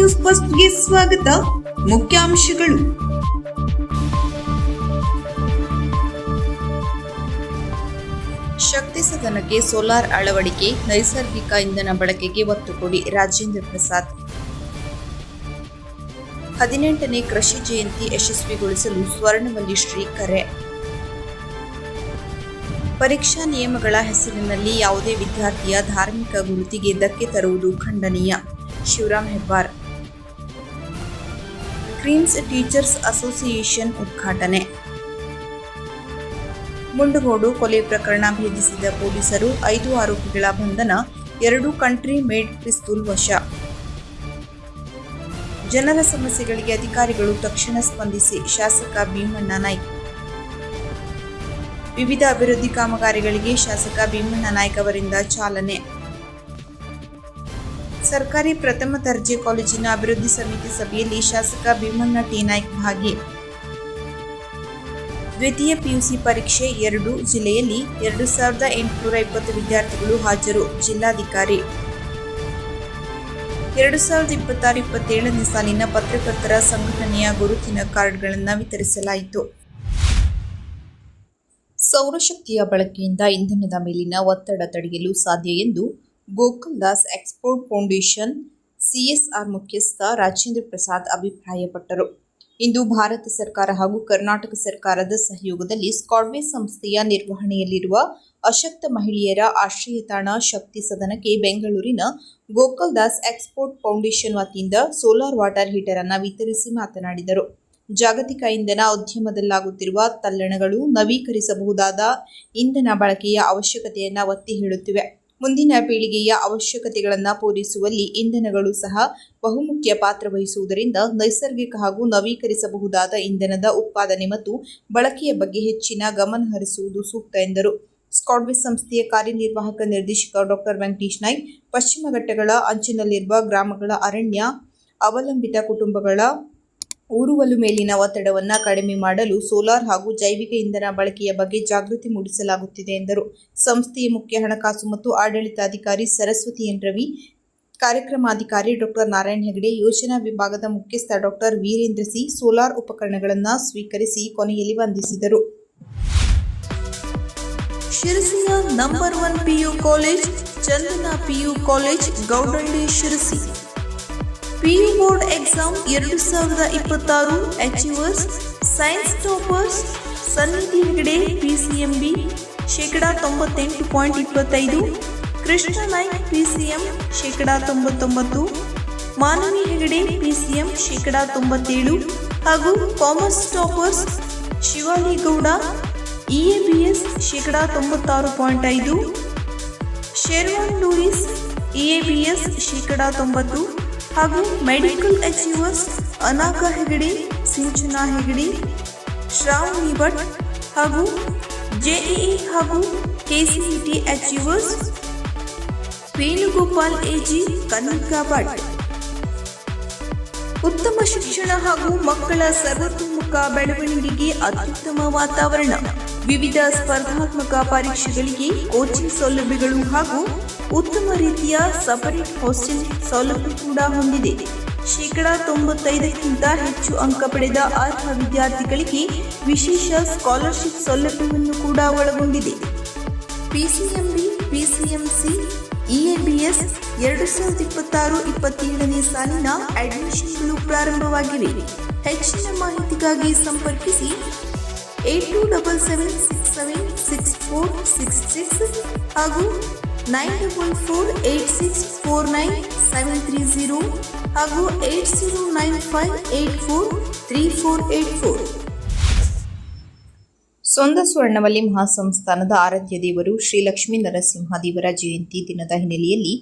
News ಫಸ್ಟ್ಗೆ ಸ್ವಾಗತ. ಮುಖ್ಯಾಂಶಗಳು. ಶಕ್ತಿ ಸದನಕ್ಕೆ ಸೋಲಾರ್ ಅಳವಡಿಕೆ, ನೈಸರ್ಗಿಕ ಇಂಧನ ಬಳಕೆಗೆ ಒತ್ತು ಕೊಡಿ. ರಾಜೇಂದ್ರ ಪ್ರಸಾದ್. 18ನೇ ಕೃಷಿ ಜಯಂತಿ ಯಶಸ್ವಿಗೊಳಿಸಲು ಸ್ವರ್ಣವಲ್ಲಿ ಶ್ರೀ ಕರೆ. ಪರೀಕ್ಷಾ ನಿಯಮಗಳ ಹೆಸರಿನಲ್ಲಿ ಯಾವುದೇ ವಿದ್ಯಾರ್ಥಿಯ ಧಾರ್ಮಿಕ ಗುರುತಿಗೆ ಧಕ್ಕೆ ತರುವುದು ಖಂಡನೀಯ. Shivaram Hebbar. Creams teachers association ಉದ್ಘಾಟನೆ. ಮುಂಡಗೋಡು ಕೊಲೆ ಪ್ರಕರಣ ಭೇದಿಸಿದ ಪೊಲೀಸರು, 5 ಆರೋಪಿಗಳ ಬಂಧನ, 2 ಕಂಟ್ರಿ ಮೇಡ್ ಪಿಸ್ತೂಲ್ ವಶ. ಜನರ ಸಮಸ್ಯೆಗಳಿಗೆ ಅಧಿಕಾರಿಗಳು ತಕ್ಷಣ ಸ್ಪಂದಿಸಿ, ಶಾಸಕ ಭೀಮಣ್ಣ ನಾಯ್ಕ. ವಿವಿಧ ಅಭಿವೃದ್ಧಿ ಕಾಮಗಾರಿಗಳಿಗೆ ಶಾಸಕ ಭೀಮಣ್ಣ ನಾಯ್ಕ ಅವರಿಂದ ಚಾಲನೆ. ಸರ್ಕಾರಿ ಪ್ರಥಮ ದರ್ಜೆ ಕಾಲೇಜಿನ ಅಭಿವೃದ್ಧಿ ಸಮಿತಿ ಸಭೆಯಲ್ಲಿ ಶಾಸಕ ಭೀಮಣ್ಣ ಟಿ ನಾಯ್ಕ ಭಾಗಿ. ದ್ವಿತೀಯ ಪಿಯುಸಿ ಪರೀಕ್ಷೆ 2 ಜಿಲ್ಲೆಯಲ್ಲಿ 2820 ವಿದ್ಯಾರ್ಥಿಗಳು ಹಾಜರು. ಜಿಲ್ಲಾಧಿಕಾರಿ. 2026-27ನೇ ಸಾಲಿನ ಪತ್ರಕರ್ತರ ಸಂಘಟನೆಯ ಗುರುತಿನ ಕಾರ್ಡ್ಗಳನ್ನು ವಿತರಿಸಲಾಯಿತು. ಸೌರಶಕ್ತಿಯ ಬಳಕೆಯಿಂದ ಇಂಧನದ ಮೇಲಿನ ಒತ್ತಡ ತಡೆಯಲು ಸಾಧ್ಯ ಎಂದು ಗೋಕುಲ್ದಾಸ್ ಎಕ್ಸ್ಪೋರ್ಟ್ ಫೌಂಡೇಶನ್ ಸಿಎಸ್ಆರ್ ಮುಖ್ಯಸ್ಥ ರಾಜೇಂದ್ರ ಪ್ರಸಾದ್ ಅಭಿಪ್ರಾಯಪಟ್ಟರು. ಇಂದು ಭಾರತ ಸರ್ಕಾರ ಹಾಗೂ ಕರ್ನಾಟಕ ಸರ್ಕಾರದ ಸಹಯೋಗದಲ್ಲಿ ಸ್ಕಾಡ್ವೇ ಸಂಸ್ಥೆಯ ನಿರ್ವಹಣೆಯಲ್ಲಿರುವ ಅಶಕ್ತ ಮಹಿಳೆಯರ ಆಶ್ರಯತಾಣ ಶಕ್ತಿ ಸದನಕ್ಕೆ ಬೆಂಗಳೂರಿನ ಗೋಕುಲ್ದಾಸ್ ಎಕ್ಸ್ಪೋರ್ಟ್ ಫೌಂಡೇಶನ್ ವತಿಯಿಂದ ಸೋಲಾರ್ ವಾಟರ್ ಹೀಟರ್ ಅನ್ನು ವಿತರಿಸಿ ಮಾತನಾಡಿದರು. ಜಾಗತಿಕ ಇಂಧನ ಉದ್ಯಮದಲ್ಲಾಗುತ್ತಿರುವ ತಲ್ಲಣಗಳು ನವೀಕರಿಸಬಹುದಾದ ಇಂಧನ ಬಳಕೆಯ ಅವಶ್ಯಕತೆಯನ್ನು ಒತ್ತಿ ಹೇಳುತ್ತಿವೆ. ಮುಂದಿನ ಪೀಳಿಗೆಯ ಅವಶ್ಯಕತೆಗಳನ್ನು ಪೂರೈಸುವಲ್ಲಿ ಇಂಧನಗಳು ಸಹ ಬಹುಮುಖ್ಯ ಪಾತ್ರ ವಹಿಸುವುದರಿಂದ ನೈಸರ್ಗಿಕ ಹಾಗೂ ನವೀಕರಿಸಬಹುದಾದ ಇಂಧನದ ಉತ್ಪಾದನೆ ಮತ್ತು ಬಳಕೆಯ ಬಗ್ಗೆ ಹೆಚ್ಚಿನ ಗಮನ ಹರಿಸುವುದು ಸೂಕ್ತ ಎಂದರು. ಸ್ಕಾಡ್ವೇ ಸಂಸ್ಥೆಯ ಕಾರ್ಯನಿರ್ವಾಹಕ ನಿರ್ದೇಶಕ ಡಾ ವೆಂಕಟೇಶ್ ನಾಯ್ಕ, ಪಶ್ಚಿಮ ಘಟ್ಟಗಳ ಅಂಚಿನಲ್ಲಿರುವ ಗ್ರಾಮಗಳ ಅರಣ್ಯ ಅವಲಂಬಿತ ಕುಟುಂಬಗಳ ಊರುವಲು ಮೇಲಿನ ಒತ್ತಡವನ್ನು ಕಡಿಮೆ ಮಾಡಲು ಸೋಲಾರ್ ಹಾಗೂ ಜೈವಿಕ ಇಂಧನ ಬಳಕೆಯ ಬಗ್ಗೆ ಜಾಗೃತಿ ಮೂಡಿಸಲಾಗುತ್ತಿದೆ ಎಂದರು. ಸಂಸ್ಥೆಯ ಮುಖ್ಯ ಹಣಕಾಸು ಮತ್ತು ಆಡಳಿತಾಧಿಕಾರಿ ಸರಸ್ವತಿ ಎನ್ ರವಿ, ಕಾರ್ಯಕ್ರಮಾಧಿಕಾರಿ ಡಾ ನಾರಾಯಣ ಹೆಗಡೆ, ಯೋಜನಾ ವಿಭಾಗದ ಮುಖ್ಯಸ್ಥ ಡಾ ವೀರೇಂದ್ರ ಸಿ ಸೋಲಾರ್ ಉಪಕರಣಗಳನ್ನು ಸ್ವೀಕರಿಸಿ ಕೊನೆಯಲ್ಲಿ ವಂದಿಸಿದರು. ಶಿರಸಿಯ number 1 PU college Chandana PU college, Gowdalli, Sirsi. PU board exam 2026 achievers science toppers Sannidhi Hegde PCMB %98.25, Krishna Naik PCM %99, Manavi Hegde PCM %97 ಹಾಗೂ commerce toppers Shivali Gowda EABS %96.5, Sherwan Louis EABS %90 ಹಾಗೂ ಮೆಡಿಕಲ್ ಅಚೀವರ್ಸ್ ಅನಾಘ ಹೆಗಡೆ, ಸಿಂಚನಾ ಹೆಗಡೆ, ಶ್ರಾವಣಿ ಭಟ್ ಹಾಗೂ ಜೆಇಇ ಹಾಗೂ KCET achievers Venugopal AG, Kanaka Bhat. ಉತ್ತಮ ಶಿಕ್ಷಣ ಹಾಗೂ ಮಕ್ಕಳ ಸರ್ವತೋಮುಖ ಬೆಳವಣಿಗೆಗೆ ಅತ್ಯುತ್ತಮ ವಾತಾವರಣ, ವಿವಿಧ ಸ್ಪರ್ಧಾತ್ಮಕ ಪರೀಕ್ಷೆಗಳಿಗೆ ಕೋಚಿಂಗ್ ಸೌಲಭ್ಯಗಳು ಹಾಗೂ ಉತ್ತಮ ರೀತಿಯ ಸಪರೇಟ್ ಹಾಸ್ಟೆಲ್ ಸೌಲಭ್ಯ ಕೂಡ ಹೊಂದಿದೆ. 95ಕ್ಕಿಂತ ಹೆಚ್ಚು ಅಂಕ ಪಡೆದ ಅರ್ಹ ವಿದ್ಯಾರ್ಥಿಗಳಿಗೆ ವಿಶೇಷ ಸ್ಕಾಲರ್ಶಿಪ್ ಸೌಲಭ್ಯವನ್ನು ಕೂಡ ಒಳಗೊಂಡಿದೆ. ಪಿಸಿಎಂಬಿ, ಪಿಸಿಎಂಸಿ, ಇಎಬಿಎಸ್ 2026-27ನೇ ಸಾಲಿನ ಅಡ್ಮಿಷನ್ಗಳು ಪ್ರಾರಂಭವಾಗಿವೆ. ಹೆಚ್ಚಿನ ಮಾಹಿತಿಗಾಗಿ ಸಂಪರ್ಕಿಸಿ 8277676466 ಹಾಗೂ 9448649730 ಹಾಗೂ 8095843484. ಸೊಂದ ಸ್ವರ್ಣವಲ್ಲಿ ಮಹಾಸಂಸ್ಥಾನದ ಆರಾಧ್ಯ ದೇವರು ಶ್ರೀ ಲಕ್ಷ್ಮೀ ನರಸಿಂಹ ದೇವರ ಜಯಂತಿ ದಿನದ ಹಿನ್ನೆಲೆಯಲ್ಲಿ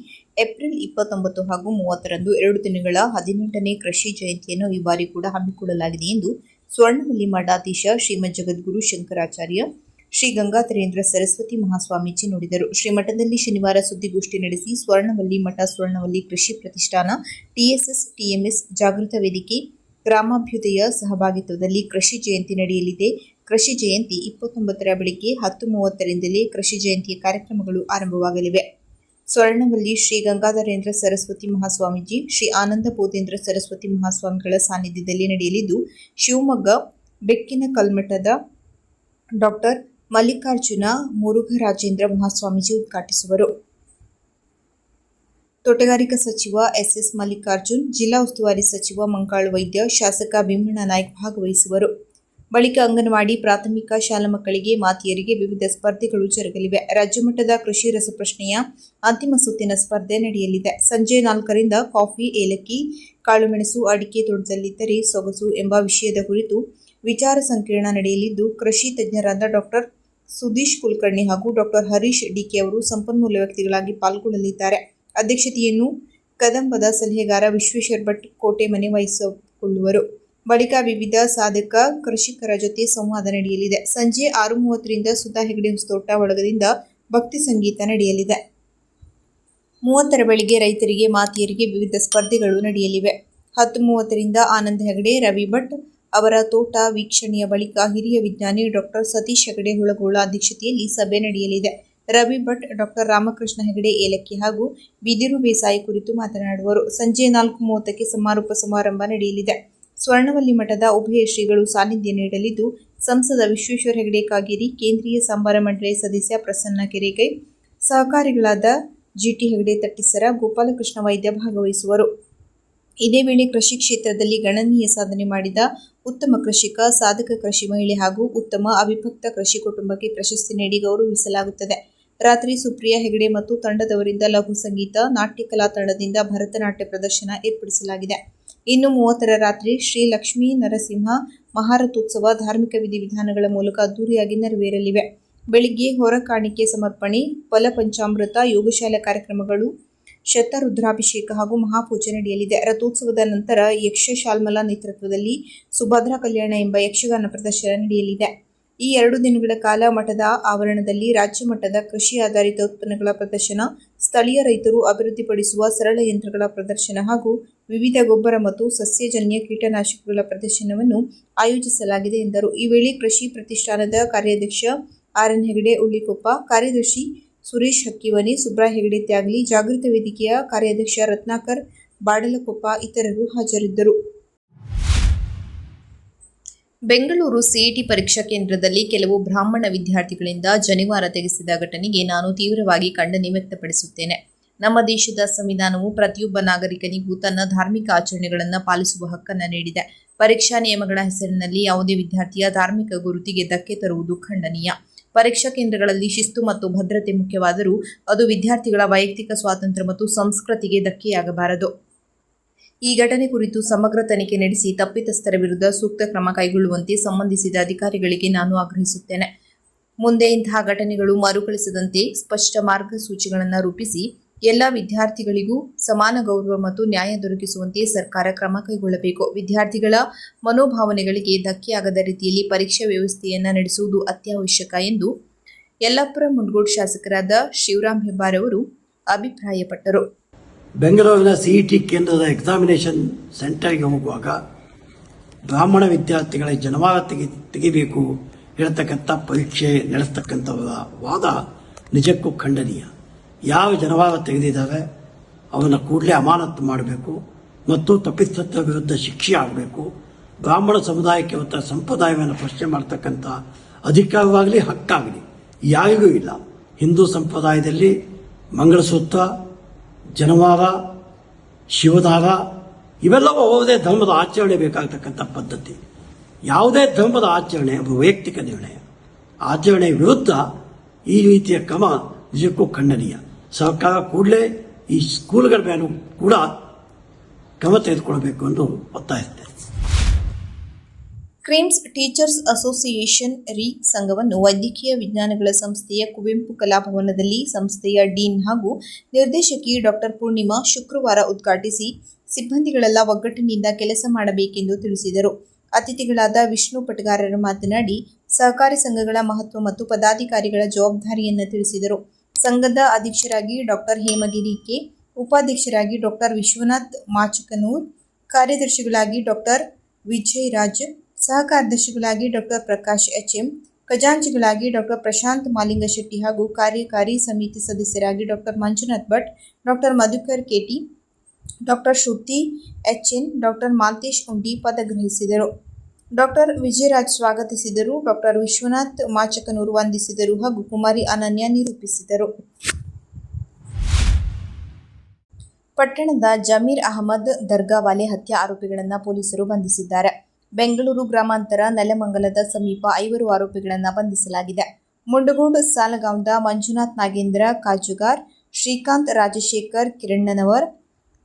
ಏಪ್ರಿಲ್ 29 ಹಾಗೂ 30ರಂದು 2 ದಿನಗಳ 18ನೇ ಕೃಷಿ ಜಯಂತಿಯನ್ನು ಈ ಬಾರಿ ಕೂಡ ಹಮ್ಮಿಕೊಳ್ಳಲಾಗಿದೆ ಎಂದು ಸ್ವರ್ಣವಲ್ಲಿ ಮಠಾಧೀಶ ಶ್ರೀಮದ್ ಜಗದ್ಗುರು ಶಂಕರಾಚಾರ್ಯ ಶ್ರೀ ಗಂಗಾಧರೇಂದ್ರ ಸರಸ್ವತಿ ಮಹಾಸ್ವಾಮೀಜಿ ನುಡಿದರು. ಶ್ರೀಮಠದಲ್ಲಿ ಶನಿವಾರ ಸುದ್ದಿಗೋಷ್ಠಿ ನಡೆಸಿ ಸ್ವರ್ಣವಲ್ಲಿ ಮಠ, ಸ್ವರ್ಣವಲ್ಲಿ ಕೃಷಿ ಪ್ರತಿಷ್ಠಾನ, ಟಿಎಸ್ಎಸ್, ಟಿಎಂಎಸ್, ಜಾಗೃತ ವೇದಿಕೆ, ಗ್ರಾಮಾಭ್ಯುದಯ ಸಹಭಾಗಿತ್ವದಲ್ಲಿ ಕೃಷಿ ಜಯಂತಿ ನಡೆಯಲಿದೆ. ಕೃಷಿ ಜಯಂತಿ 29ರ ಬೆಳಗ್ಗೆ 10:30ರಿಂದಲೇ ಕೃಷಿ ಜಯಂತಿಯ ಕಾರ್ಯಕ್ರಮಗಳು ಆರಂಭವಾಗಲಿವೆ. ಸ್ವರ್ಣವಲ್ಲಿ ಶ್ರೀ ಗಂಗಾಧರೇಂದ್ರ ಸರಸ್ವತಿ ಮಹಾಸ್ವಾಮೀಜಿ, ಶ್ರೀ ಆನಂದ ಬೋಧೇಂದ್ರ ಸರಸ್ವತಿ ಮಹಾಸ್ವಾಮಿಗಳ ಸಾನ್ನಿಧ್ಯದಲ್ಲಿ ನಡೆಯಲಿದ್ದು, ಶಿವಮೊಗ್ಗ ಬೆಕ್ಕಿನ ಕಲ್ಮಠದ ಡಾಕ್ಟರ್ ಮಲ್ಲಿಕಾರ್ಜುನ ಮುರುಘರಾಜೇಂದ್ರ ಮಹಾಸ್ವಾಮೀಜಿ ಉದ್ಘಾಟಿಸುವರು. ತೋಟಗಾರಿಕಾ ಸಚಿವ ಎಸ್. ಮಲ್ಲಿಕಾರ್ಜುನ್, ಜಿಲ್ಲಾ ಉಸ್ತುವಾರಿ ಸಚಿವ ಮಂಕಾಳು ವೈದ್ಯ, ಶಾಸಕ ಭೀಮಣ್ಣ ನಾಯ್ಕ ಭಾಗವಹಿಸುವರು. ಬಳಿಕ ಅಂಗನವಾಡಿ, ಪ್ರಾಥಮಿಕ ಶಾಲಾ ಮಕ್ಕಳಿಗೆ, ಮಾತೆಯರಿಗೆ ವಿವಿಧ ಸ್ಪರ್ಧೆಗಳು ಜರುಗಲಿವೆ. ರಾಜ್ಯಮಟ್ಟದ ಕೃಷಿ ರಸಪ್ರಶ್ನೆಯ ಅಂತಿಮ ಸುತ್ತಿನ ಸ್ಪರ್ಧೆ ನಡೆಯಲಿದೆ. ಸಂಜೆ 4ರಿಂದ ಕಾಫಿ, ಏಲಕ್ಕಿ, ಕಾಳುಮೆಣಸು, ಅಡಿಕೆ ತೋಟದಲ್ಲಿದ್ದರೆ ಸೊಗಸು ಎಂಬ ವಿಷಯದ ಕುರಿತು ವಿಚಾರ ಸಂಕಿರಣ ನಡೆಯಲಿದ್ದು, ಕೃಷಿ ತಜ್ಞರಾದ ಡಾ. ಸುಧೀಶ್ ಕುಲಕರ್ಣಿ ಹಾಗೂ ಡಾ. ಹರೀಶ್ ಡಿಕೆ ಅವರು ಸಂಪನ್ಮೂಲ ವ್ಯಕ್ತಿಗಳಾಗಿ ಪಾಲ್ಗೊಳ್ಳಲಿದ್ದಾರೆ. ಅಧ್ಯಕ್ಷತೆಯನ್ನು ಕದಂಬದ ಸಲಹೆಗಾರ ವಿಶ್ವೇಶ್ವರ ಭಟ್ ಕೋಟೆಮನೆ ವಹಿಸಿಕೊಳ್ಳುವರು. ಬಳಿಕ ವಿವಿಧ ಸಾಧಕ ಕೃಷಿಕರ ಜೊತೆ ಸಂವಾದ ನಡೆಯಲಿದೆ. ಸಂಜೆ 6:30ರಿಂದ ಸುಧಾ ಹೆಗಡೆ ಹೊಸತೋಟ ಬಳಗದಿಂದ ಭಕ್ತಿ ಸಂಗೀತ ನಡೆಯಲಿದೆ. 30ರ ಬೆಳಿಗ್ಗೆ ರೈತರಿಗೆ, ಮಾತೆಯರಿಗೆ ವಿವಿಧ ಸ್ಪರ್ಧೆಗಳು ನಡೆಯಲಿವೆ. 10:30ರಿಂದ ಆನಂದ ಹೆಗಡೆ, ರವಿ ಭಟ್ ಅವರ ತೋಟ ವೀಕ್ಷಣೆಯ ಬಳಿಕ ಹಿರಿಯ ವಿಜ್ಞಾನಿ ಡಾ. ಸತೀಶ್ ಹೆಗಡೆ ಹುಳಗೋಳ ಅಧ್ಯಕ್ಷತೆಯಲ್ಲಿ ಸಭೆ ನಡೆಯಲಿದೆ. ರವಿ ಭಟ್, ಡಾ. ರಾಮಕೃಷ್ಣ ಹೆಗಡೆ ಏಲಕ್ಕಿ ಹಾಗೂ ಬಿದಿರು ಬೇಸಾಯ ಕುರಿತು ಮಾತನಾಡುವರು. ಸಂಜೆ 4:30ಕ್ಕೆ ಸಮಾರೋಪ ಸಮಾರಂಭ ನಡೆಯಲಿದೆ. ಸ್ವರ್ಣವಲ್ಲಿ ಮಠದ ಉಭಯ ಶ್ರೀಗಳು ಸಾನ್ನಿಧ್ಯ ನೀಡಲಿದ್ದು, ಸಂಸದ ವಿಶ್ವೇಶ್ವರ ಹೆಗಡೆ ಕಾಗೇರಿ, ಕೇಂದ್ರೀಯ ಸಂಬಾರ ಮಂಡಳಿ ಸದಸ್ಯ ಪ್ರಸನ್ನ ಕೆರೆಕೈ, ಸಹಕಾರಿಗಳಾದ ಜಿಟಿ ಹೆಗಡೆ ತಟ್ಟಿಸರ, ಗೋಪಾಲಕೃಷ್ಣ ವೈದ್ಯ ಭಾಗವಹಿಸುವರು. ಇದೇ ವೇಳೆ ಕೃಷಿ ಕ್ಷೇತ್ರದಲ್ಲಿ ಗಣನೀಯ ಸಾಧನೆ ಮಾಡಿದ ಉತ್ತಮ ಕೃಷಿಕ, ಸಾಧಕ ಕೃಷಿ ಮಹಿಳೆ ಹಾಗೂ ಉತ್ತಮ ಅವಿಭಕ್ತ ಕೃಷಿ ಕುಟುಂಬಕ್ಕೆ ಪ್ರಶಸ್ತಿ ನೀಡಿ ಗೌರವಿಸಲಾಗುತ್ತದೆ. ರಾತ್ರಿ ಸುಪ್ರಿಯಾ ಹೆಗಡೆ ಮತ್ತು ತಂಡದವರಿಂದ ಲಘು ಸಂಗೀತ, ನಾಟ್ಯ ಕಲಾ ತಂಡದಿಂದ ಭರತನಾಟ್ಯ ಪ್ರದರ್ಶನ ಏರ್ಪಡಿಸಲಾಗಿದೆ. ಇನ್ನು 30ರ ರಾತ್ರಿ ಶ್ರೀ ಲಕ್ಷ್ಮೀ ನರಸಿಂಹ ಮಹಾರಥೋತ್ಸವ ಧಾರ್ಮಿಕ ವಿಧಿವಿಧಾನಗಳ ಮೂಲಕ ಅದ್ದೂರಿಯಾಗಿ ನೆರವೇರಲಿವೆ. ಬೆಳಿಗ್ಗೆ ಹೊರ ಕಾಣಿಕೆ ಸಮರ್ಪಣೆ, ಫಲಪಂಚಾಮೃತ, ಯೋಗಶಾಲೆ ಕಾರ್ಯಕ್ರಮಗಳು, ಶತರುದ್ರಾಭಿಷೇಕ ಹಾಗೂ ಮಹಾಪೂಜೆ ನಡೆಯಲಿದೆ. ರಥೋತ್ಸವದ ನಂತರ ಯಕ್ಷಶಾಲ್ಮಲ ನೇತೃತ್ವದಲ್ಲಿ ಸುಭದ್ರಾ ಕಲ್ಯಾಣ ಎಂಬ ಯಕ್ಷಗಾನ ಪ್ರದರ್ಶನ ನಡೆಯಲಿದೆ. ಈ 2 ದಿನಗಳ ಕಾಲ ಮಠದ ಆವರಣದಲ್ಲಿ ರಾಜ್ಯ ಮಟ್ಟದ ಕೃಷಿ ಆಧಾರಿತ ಉತ್ಪನ್ನಗಳ ಪ್ರದರ್ಶನ, ಸ್ಥಳೀಯ ರೈತರು ಅಭಿವೃದ್ಧಿಪಡಿಸುವ ಸರಳ ಯಂತ್ರಗಳ ಪ್ರದರ್ಶನ ಹಾಗೂ ವಿವಿಧ ಗೊಬ್ಬರ ಮತ್ತು ಸಸ್ಯಜನ್ಯ ಕೀಟನಾಶಕಗಳ ಪ್ರದರ್ಶನವನ್ನು ಆಯೋಜಿಸಲಾಗಿದೆ ಎಂದರು. ಈ ವೇಳೆ ಕೃಷಿ ಪ್ರತಿಷ್ಠಾನದ ಕಾರ್ಯಾಧ್ಯಕ್ಷ ಆರ್.ಎನ್. ಹೆಗಡೆ ಉಳ್ಳಿಕೊಪ್ಪ, ಕಾರ್ಯದರ್ಶಿ ಸುರೇಶ್ ಹಕ್ಕಿವನಿ, ಸುಬ್ರಾಯ ಹೆಗಡೆ ತ್ಯಾಗಲಿ, ಜಾಗೃತ ವೇದಿಕೆಯ ಕಾರ್ಯಾಧ್ಯಕ್ಷ ರತ್ನಾಕರ್ ಬಾಡಲಕೊಪ್ಪ ಇತರರು ಹಾಜರಿದ್ದರು. ಬೆಂಗಳೂರು ಸಿಇಟಿ ಪರೀಕ್ಷಾ ಕೇಂದ್ರದಲ್ಲಿ ಕೆಲವು ಬ್ರಾಹ್ಮಣ ವಿದ್ಯಾರ್ಥಿಗಳಿಂದ ಜನಿವಾರ ತೆಗೆಸಿದ ಘಟನೆಗೆ ನಾನು ತೀವ್ರವಾಗಿ ಖಂಡನೆ ವ್ಯಕ್ತಪಡಿಸುತ್ತೇನೆ. ನಮ್ಮ ದೇಶದ ಸಂವಿಧಾನವು ಪ್ರತಿಯೊಬ್ಬ ನಾಗರಿಕನಿಗೂ ತನ್ನ ಧಾರ್ಮಿಕ ಆಚರಣೆಗಳನ್ನು ಪಾಲಿಸುವ ಹಕ್ಕನ್ನು ನೀಡಿದೆ. ಪರೀಕ್ಷಾ ನಿಯಮಗಳ ಹೆಸರಿನಲ್ಲಿ ಯಾವುದೇ ವಿದ್ಯಾರ್ಥಿಯ ಧಾರ್ಮಿಕ ಗುರುತಿಗೆ ಧಕ್ಕೆ ತರುವುದು ಖಂಡನೀಯ. ಪರೀಕ್ಷಾ ಕೇಂದ್ರಗಳಲ್ಲಿ ಶಿಸ್ತು ಮತ್ತು ಭದ್ರತೆ ಮುಖ್ಯವಾದರೂ ಅದು ವಿದ್ಯಾರ್ಥಿಗಳ ವೈಯಕ್ತಿಕ ಸ್ವಾತಂತ್ರ್ಯ ಮತ್ತು ಸಂಸ್ಕೃತಿಗೆ ಧಕ್ಕೆಯಾಗಬಾರದು. ಈ ಘಟನೆ ಕುರಿತು ಸಮಗ್ರ ತನಿಖೆ ನಡೆಸಿ ತಪ್ಪಿತಸ್ಥರ ವಿರುದ್ಧ ಸೂಕ್ತ ಕ್ರಮ ಕೈಗೊಳ್ಳುವಂತೆ ಸಂಬಂಧಿಸಿದ ಅಧಿಕಾರಿಗಳಿಗೆ ನಾನು ಆಗ್ರಹಿಸುತ್ತೇನೆ. ಮುಂದೆ ಇಂತಹ ಘಟನೆಗಳು ಮರುಕಳಿಸದಂತೆ ಸ್ಪಷ್ಟ ಮಾರ್ಗಸೂಚಿಗಳನ್ನು ರೂಪಿಸಿ ಎಲ್ಲ ವಿದ್ಯಾರ್ಥಿಗಳಿಗೂ ಸಮಾನ ಗೌರವ ಮತ್ತು ನ್ಯಾಯ ದೊರಕಿಸುವಂತೆ ಸರ್ಕಾರ ಕ್ರಮ ಕೈಗೊಳ್ಳಬೇಕು. ವಿದ್ಯಾರ್ಥಿಗಳ ಮನೋಭಾವನೆಗಳಿಗೆ ಧಕ್ಕೆಯಾಗದ ರೀತಿಯಲ್ಲಿ ಪರೀಕ್ಷಾ ವ್ಯವಸ್ಥೆಯನ್ನು ನಡೆಸುವುದು ಅತ್ಯವಶ್ಯಕ ಎಂದು ಯಲ್ಲಾಪುರ ಮುಂಡಗೋಡ ಶಾಸಕರಾದ ಶಿವರಾಮ್ ಹೆಬ್ಬಾರ್ ಅವರು ಅಭಿಪ್ರಾಯಪಟ್ಟರು. ಬೆಂಗಳೂರಿನ ಸಿಇಟಿ ಕೇಂದ್ರದ ಎಕ್ಸಾಮಿನೇಷನ್ ಸೆಂಟರ್ಗೆ ಹೋಗುವಾಗ ಬ್ರಾಹ್ಮಣ ವಿದ್ಯಾರ್ಥಿಗಳ ಜನಿವಾರ ತೆಗಿಬೇಕು ಹೇಳ್ತಕ್ಕಂಥ ಪರೀಕ್ಷೆ ನಡೆಸ್ತಕ್ಕಂಥ ವಾದ ನಿಜಕ್ಕೂ ಖಂಡನೀಯ. ಯಾವ ಜನಿವಾರ ತೆಗೆದಿದ್ದಾರೆ ಅವನ್ನ ಕೂಡಲೇ ಅಮಾನತು ಮಾಡಬೇಕು ಮತ್ತು ತಪ್ಪಿತಸ್ಥರ ವಿರುದ್ಧ ಶಿಕ್ಷೆ ಆಗಬೇಕು. ಬ್ರಾಹ್ಮಣ ಸಮುದಾಯಕ್ಕೆ ಅವರ ಸಂಪ್ರದಾಯವನ್ನು ಪ್ರಶ್ನೆ ಮಾಡತಕ್ಕಂಥ ಅಧಿಕಾರವಾಗಲಿ ಹಕ್ಕಾಗಲಿ ಯಾರಿಗೂ ಇಲ್ಲ. ಹಿಂದೂ ಸಂಪ್ರದಾಯದಲ್ಲಿ ಮಂಗಳಸೂತ್ರ, ಜನಿವಾರ, ಶಿವದಾರ ಇವೆಲ್ಲವೂ ಯಾವುದೇ ಧರ್ಮದ ಆಚರಣೆ ಬೇಕಾಗತಕ್ಕಂಥ ಪದ್ಧತಿ. ಯಾವುದೇ ಧರ್ಮದ ಆಚರಣೆ ವೈಯಕ್ತಿಕ ನಿರ್ಣಯ. ಆಚರಣೆ ವಿರುದ್ಧ ಈ ರೀತಿಯ ಕ್ರಮ ನಿಜಕ್ಕೂ ಖಂಡನೀಯ. ಸರ್ಕಾರ ಕೂಡಲೇ ಈ ಸ್ಕೂಲ್ಗಳ ಮೇಲೂ ಕೂಡ ಕ್ರಮ ತೆಗೆದುಕೊಳ್ಳಬೇಕು ಎಂದು ಒತ್ತಾಯಿಸುತ್ತೇನೆ. ಕ್ರಿಮ್ಸ್ ಟೀಚರ್ಸ್ ಅಸೋಸಿಯೇಷನ್ ಸಂಘವನ್ನು ವೈದ್ಯಕೀಯ ವಿಜ್ಞಾನಗಳ ಸಂಸ್ಥೆಯ ಕುವೆಂಪು ಕಲಾಭವನದಲ್ಲಿ ಸಂಸ್ಥೆಯ ಡೀನ್ ಹಾಗೂ ನಿರ್ದೇಶಕಿ ಡಾ. ಪೂರ್ಣಿಮಾ ಶುಕ್ರವಾರ ಉದ್ಘಾಟಿಸಿ ಸಿಬ್ಬಂದಿಗಳೆಲ್ಲ ಒಗ್ಗಟ್ಟಿನಿಂದ ಕೆಲಸ ಮಾಡಬೇಕೆಂದು ತಿಳಿಸಿದರು. ಅತಿಥಿಗಳಾದ ವಿಷ್ಣು ಪಟಗಾರರು ಮಾತನಾಡಿ ಸಹಕಾರಿ ಸಂಘಗಳ ಮಹತ್ವ ಮತ್ತು ಪದಾಧಿಕಾರಿಗಳ ಜವಾಬ್ದಾರಿಯನ್ನು ತಿಳಿಸಿದರು. ಸಂಘದ ಅಧ್ಯಕ್ಷರಾಗಿ ಡಾ. ಹೇಮಗಿರಿ ಕೆ, ಉಪಾಧ್ಯಕ್ಷರಾಗಿ ಡಾ. ವಿಶ್ವನಾಥ್ ಮಾಚಕನೂರ್, ಕಾರ್ಯದರ್ಶಿಗಳಾಗಿ ಡಾ. ವಿಜಯರಾಜ್, ಸಹ ಕಾರ್ಯದರ್ಶಿಗಳಾಗಿ ಡಾ. ಪ್ರಕಾಶ್ ಎಚ್ಎಂ, ಖಜಾಂಚಿಗಳಾಗಿ ಡಾಕ್ಟರ್ ಪ್ರಶಾಂತ್ ಮಾಲಿಂಗಶೆಟ್ಟಿ ಹಾಗೂ ಕಾರ್ಯಕಾರಿ ಸಮಿತಿ ಸದಸ್ಯರಾಗಿ doctor Manjunath Bhat, doctor Madhukar KT, doctor Shruti HN, doctor Maltesh Undi ಪದಗ್ರಹಿಸಿದರು. ಡಾಕ್ಟರ್ ವಿಜಯರಾಜ್ ಸ್ವಾಗತಿಸಿದರು. ಡಾಕ್ಟರ್ ವಿಶ್ವನಾಥ್ ಮಾಚಕನೂರು ವಂದಿಸಿದರು ಹಾಗೂ ಕುಮಾರಿ ಅನನ್ಯ ನಿರೂಪಿಸಿದರು. ಪಟ್ಟಣದ ಜಮೀರ್ ಅಹಮದ್ ದರ್ಗಾವಾಲೆ ಹತ್ಯೆ ಆರೋಪಿಗಳನ್ನು ಪೊಲೀಸರು ಬಂಧಿಸಿದ್ದಾರೆ. ಬೆಂಗಳೂರು ಗ್ರಾಮಾಂತರ ನೆಲಮಂಗಲದ ಸಮೀಪ 5 ಆರೋಪಿಗಳನ್ನು ಬಂಧಿಸಲಾಗಿದೆ. ಮುಂಡಗೋಡ್ ಸಾಲಗಾಂವದ ಮಂಜುನಾಥ್ ನಾಗೇಂದ್ರ ಕಾಜುಗಾರ್, ಶ್ರೀಕಾಂತ್ ರಾಜಶೇಖರ್ ಕಿರಣ್ಣನವರ್,